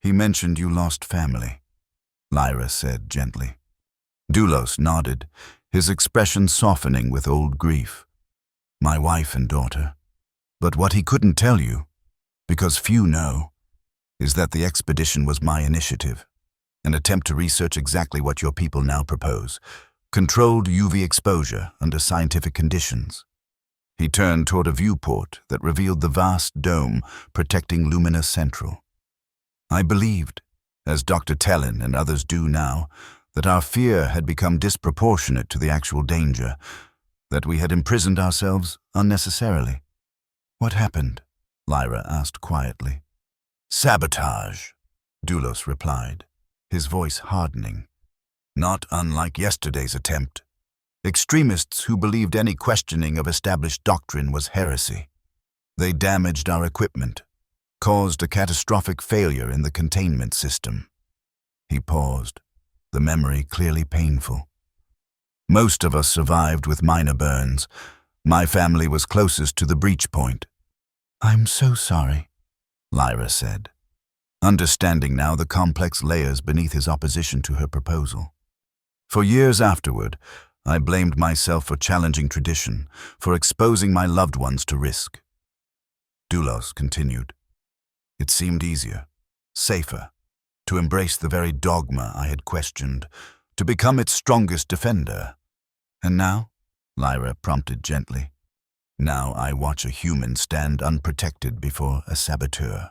He mentioned you lost family, Lyra said gently. Doulos nodded, his expression softening with old grief. My wife and daughter. But what he couldn't tell you, because few know, is that the expedition was my initiative, an attempt to research exactly what your people now propose, controlled UV exposure under scientific conditions. He turned toward a viewport that revealed the vast dome protecting Lumina Central. I believed, as Dr. Tellin and others do now, that our fear had become disproportionate to the actual danger, that we had imprisoned ourselves unnecessarily. What happened? Lyra asked quietly. Sabotage, Doulos replied, his voice hardening. Not unlike yesterday's attempt. Extremists who believed any questioning of established doctrine was heresy. They damaged our equipment, caused a catastrophic failure in the containment system. He paused, the memory clearly painful. Most of us survived with minor burns. My family was closest to the breach point. I'm so sorry, Lyra said, understanding now the complex layers beneath his opposition to her proposal. For years afterward, I blamed myself for challenging tradition, for exposing my loved ones to risk. Doulos continued. It seemed easier, safer, to embrace the very dogma I had questioned, to become its strongest defender. And now? Lyra prompted gently. Now I watch a human stand unprotected before a saboteur,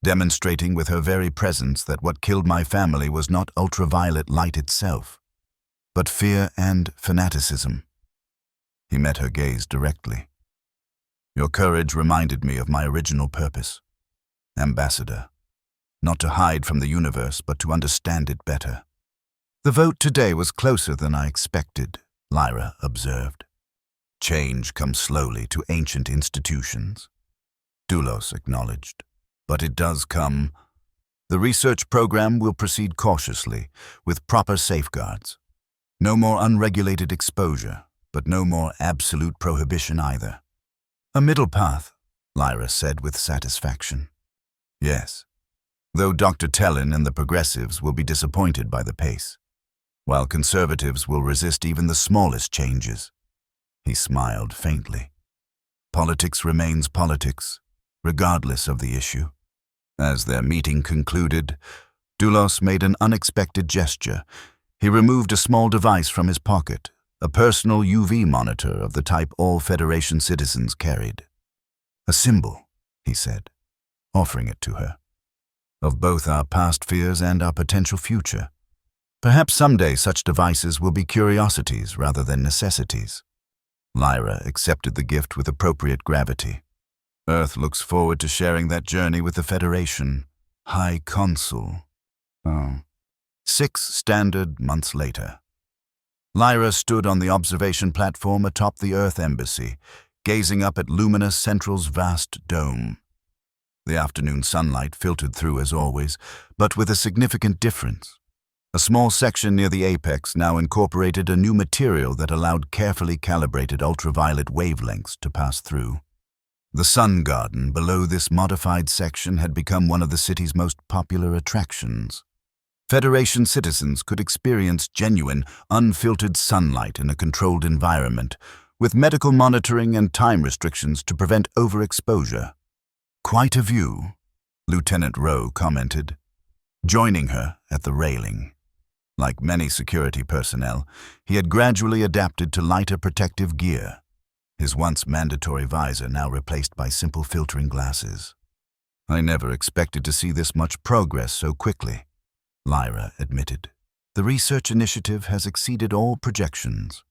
demonstrating with her very presence that what killed my family was not ultraviolet light itself, but fear and fanaticism. He met her gaze directly. Your courage reminded me of my original purpose, Ambassador, not to hide from the universe, but to understand it better. The vote today was closer than I expected, Lyra observed. Change comes slowly to ancient institutions, Doulos acknowledged. But it does come. The research program will proceed cautiously, with proper safeguards. No more unregulated exposure, but no more absolute prohibition either. A middle path, Lyra said with satisfaction. Yes, though Dr. Tellin and the progressives will be disappointed by the pace, while conservatives will resist even the smallest changes. He smiled faintly. Politics remains politics, regardless of the issue. As their meeting concluded, Doulos made an unexpected gesture. He removed a small device from his pocket, a personal UV monitor of the type all Federation citizens carried. A symbol, he said, offering it to her, of both our past fears and our potential future. Perhaps someday such devices will be curiosities rather than necessities. Lyra accepted the gift with appropriate gravity. Earth looks forward to sharing that journey with the Federation. High Consul. 6 standard months later. Lyra stood on the observation platform atop the Earth Embassy, gazing up at luminous Central's vast dome. The afternoon sunlight filtered through as always, but with a significant difference. A small section near the apex now incorporated a new material that allowed carefully calibrated ultraviolet wavelengths to pass through. The Sun Garden below this modified section had become one of the city's most popular attractions. Federation citizens could experience genuine, unfiltered sunlight in a controlled environment, with medical monitoring and time restrictions to prevent overexposure. Quite a view, Lieutenant Rowe commented, joining her at the railing. Like many security personnel, he had gradually adapted to lighter protective gear, his once mandatory visor now replaced by simple filtering glasses. I never expected to see this much progress so quickly, Lyra admitted. The research initiative has exceeded all projections.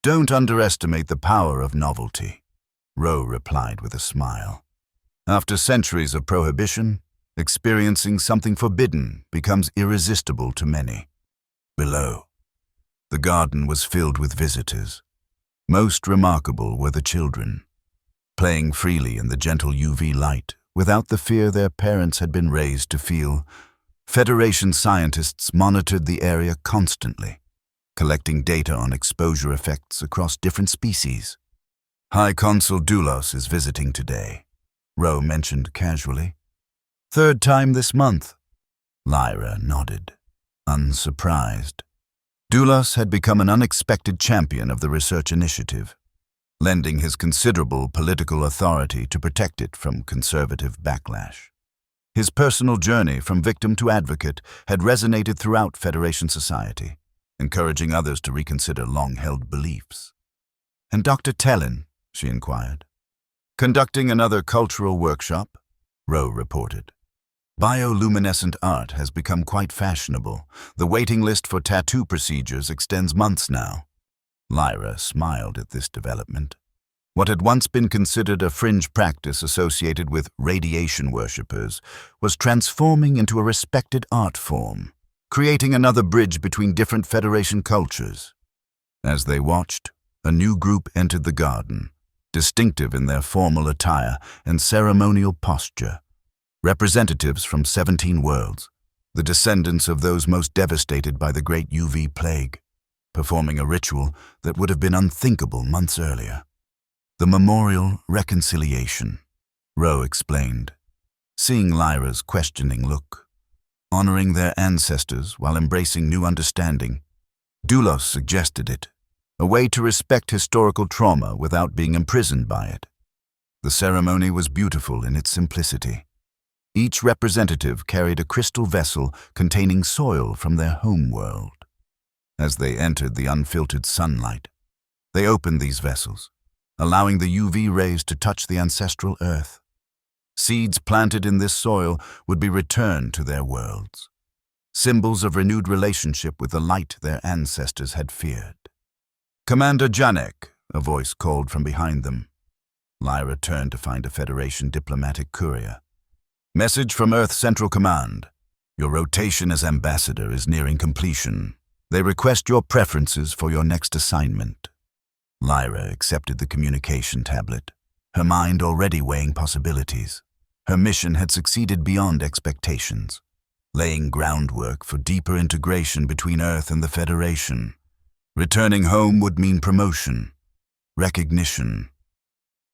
Don't underestimate the power of novelty, Rowe replied with a smile. After centuries of prohibition, experiencing something forbidden becomes irresistible to many. Below, the garden was filled with visitors. Most remarkable were the children, playing freely in the gentle UV light without the fear their parents had been raised to feel. Federation scientists monitored the area constantly, collecting data on exposure effects across different species. High Consul Doulos is visiting today, Rowe mentioned casually. 3rd time this month. Lyra nodded, unsurprised. Doulos had become an unexpected champion of the research initiative, lending his considerable political authority to protect it from conservative backlash. His personal journey from victim to advocate had resonated throughout Federation society, encouraging others to reconsider long-held beliefs. And Dr. Tellin, she inquired. Conducting another cultural workshop, Rowe reported. Bioluminescent art has become quite fashionable. The waiting list for tattoo procedures extends months now. Lyra smiled at this development. What had once been considered a fringe practice associated with radiation worshippers was transforming into a respected art form, creating another bridge between different Federation cultures. As they watched, a new group entered the garden, distinctive in their formal attire and ceremonial posture. Representatives from 17 worlds, the descendants of those most devastated by the great UV plague, performing a ritual that would have been unthinkable months earlier. The memorial reconciliation, Rowe explained, seeing Lyra's questioning look. Honoring their ancestors while embracing new understanding, Doulos suggested it, a way to respect historical trauma without being imprisoned by it. The ceremony was beautiful in its simplicity. Each representative carried a crystal vessel containing soil from their home world. As they entered the unfiltered sunlight, they opened these vessels, allowing the UV rays to touch the ancestral earth. Seeds planted in this soil would be returned to their worlds. symbols of renewed relationship with the light their ancestors had feared. "Commander Janek," a voice called from behind them. Lyra turned to find a Federation diplomatic courier. "Message from Earth Central Command. Your rotation as ambassador is nearing completion. They request your preferences for your next assignment." Lyra accepted the communication tablet, her mind already weighing possibilities. Her mission had succeeded beyond expectations, laying groundwork for deeper integration between Earth and the Federation. Returning home would mean promotion, recognition,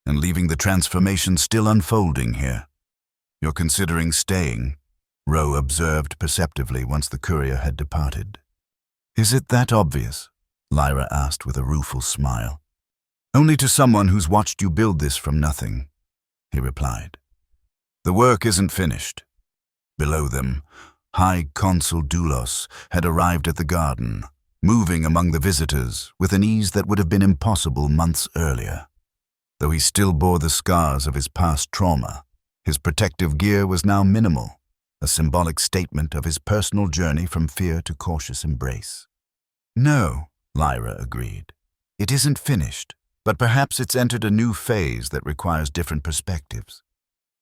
and leaving the transformation still unfolding here. "You're considering staying?" Ro observed perceptively once the courier had departed. "Is it that obvious?" Lyra asked with a rueful smile. "Only to someone who's watched you build this from nothing," he replied. "The work isn't finished." Below them, High Consul Doulos had arrived at the garden, moving among the visitors with an ease that would have been impossible months earlier. Though he still bore the scars of his past trauma, his protective gear was now minimal, a symbolic statement of his personal journey from fear to cautious embrace. "No," Lyra agreed. "It isn't finished, but perhaps it's entered a new phase that requires different perspectives."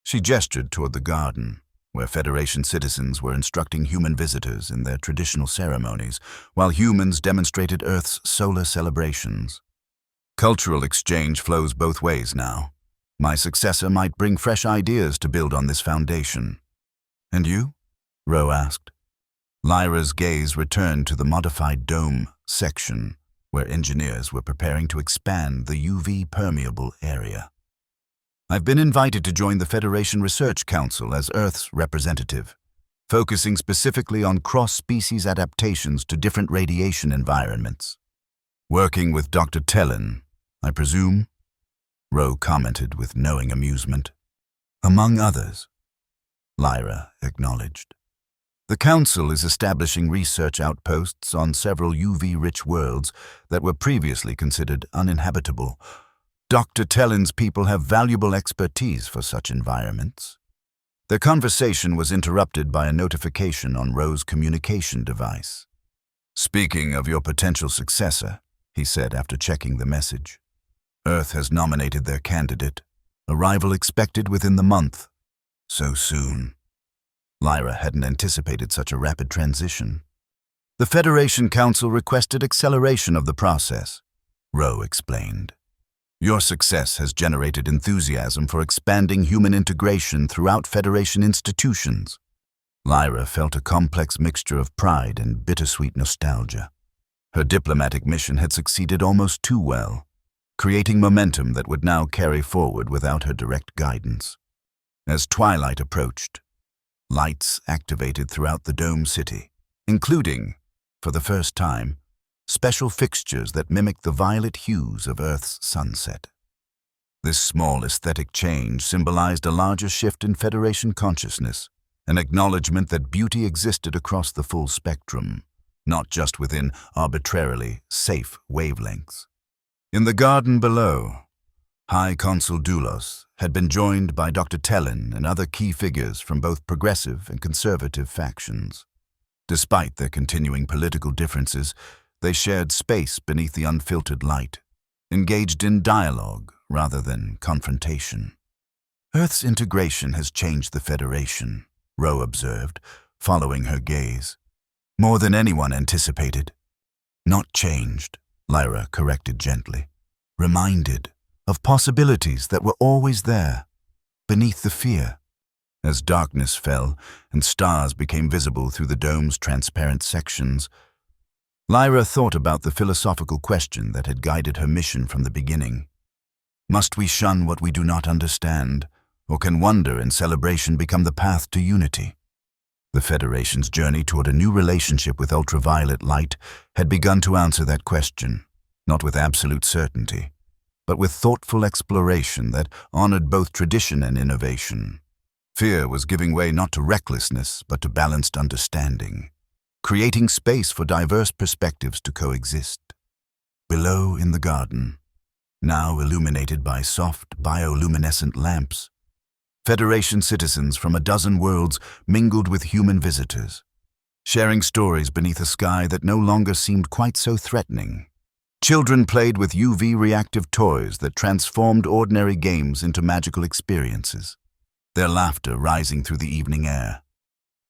She gestured toward the garden, where Federation citizens were instructing human visitors in their traditional ceremonies, while humans demonstrated Earth's solar celebrations. "Cultural exchange flows both ways now. My successor might bring fresh ideas to build on this foundation." "And you?" Ro asked. Lyra's gaze returned to the modified dome section, where engineers were preparing to expand the UV-permeable area. "I've been invited to join the Federation Research Council as Earth's representative, focusing specifically on cross-species adaptations to different radiation environments. Working with Dr. Tellin, I presume?" Ro commented with knowing amusement. "Among others," Lyra acknowledged. "The Council is establishing research outposts on several UV-rich worlds that were previously considered uninhabitable. Dr. Tellin's people have valuable expertise for such environments." Their conversation was interrupted by a notification on Ro's communication device. "Speaking of your potential successor," he said after checking the message, "Earth has nominated their candidate. Arrival expected within the month." "So soon?" Lyra hadn't anticipated such a rapid transition. "The Federation Council requested acceleration of the process," Ro explained. "Your success has generated enthusiasm for expanding human integration throughout Federation institutions." Lyra felt a complex mixture of pride and bittersweet nostalgia. Her diplomatic mission had succeeded almost too well, creating momentum that would now carry forward without her direct guidance. As twilight approached, lights activated throughout the dome city, including, for the first time, special fixtures that mimicked the violet hues of Earth's sunset. This small aesthetic change symbolized a larger shift in Federation consciousness, an acknowledgement that beauty existed across the full spectrum, not just within arbitrarily safe wavelengths. In the garden below, High Consul Doulos had been joined by Dr. Tellin and other key figures from both progressive and conservative factions. Despite their continuing political differences, they shared space beneath the unfiltered light, engaged in dialogue rather than confrontation. "Earth's integration has changed the Federation," Ro observed, following her gaze. "More than anyone anticipated." "Not changed," Lyra corrected gently. "Reminded of possibilities that were always there, beneath the fear." As darkness fell and stars became visible through the dome's transparent sections, Lyra thought about the philosophical question that had guided her mission from the beginning. Must we shun what we do not understand, or can wonder and celebration become the path to unity? The Federation's journey toward a new relationship with ultraviolet light had begun to answer that question, not with absolute certainty, but with thoughtful exploration that honored both tradition and innovation. Fear was giving way not to recklessness, but to balanced understanding, creating space for diverse perspectives to coexist. Below in the garden, now illuminated by soft bioluminescent lamps, Federation citizens from a dozen worlds mingled with human visitors. sharing stories beneath a sky that no longer seemed quite so threatening. Children played with UV-reactive toys that transformed ordinary games into magical experiences, their laughter rising through the evening air.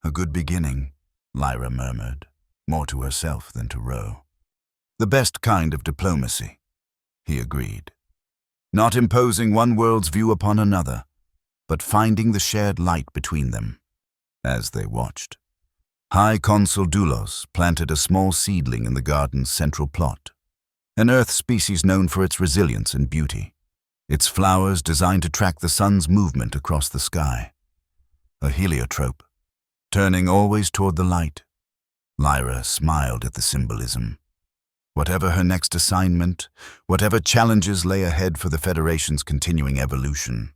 "A good beginning," Lyra murmured, more to herself than to Ro. "The best kind of diplomacy," he agreed. Not imposing one world's view upon another, but finding the shared light between them. As they watched, High Consul Doulos planted a small seedling in the garden's central plot, an earth species known for its resilience and beauty, its flowers designed to track the sun's movement across the sky. A heliotrope, turning always toward the light. Lyra smiled at the symbolism. Whatever her next assignment, whatever challenges lay ahead for the Federation's continuing evolution,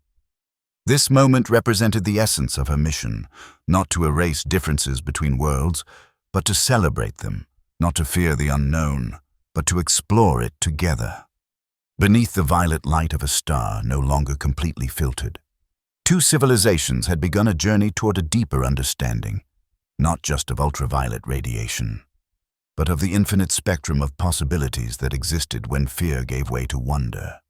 this moment represented the essence of her mission, not to erase differences between worlds, but to celebrate them, not to fear the unknown, but to explore it together. Beneath the violet light of a star no longer completely filtered, two civilizations had begun a journey toward a deeper understanding, not just of ultraviolet radiation, but of the infinite spectrum of possibilities that existed when fear gave way to wonder.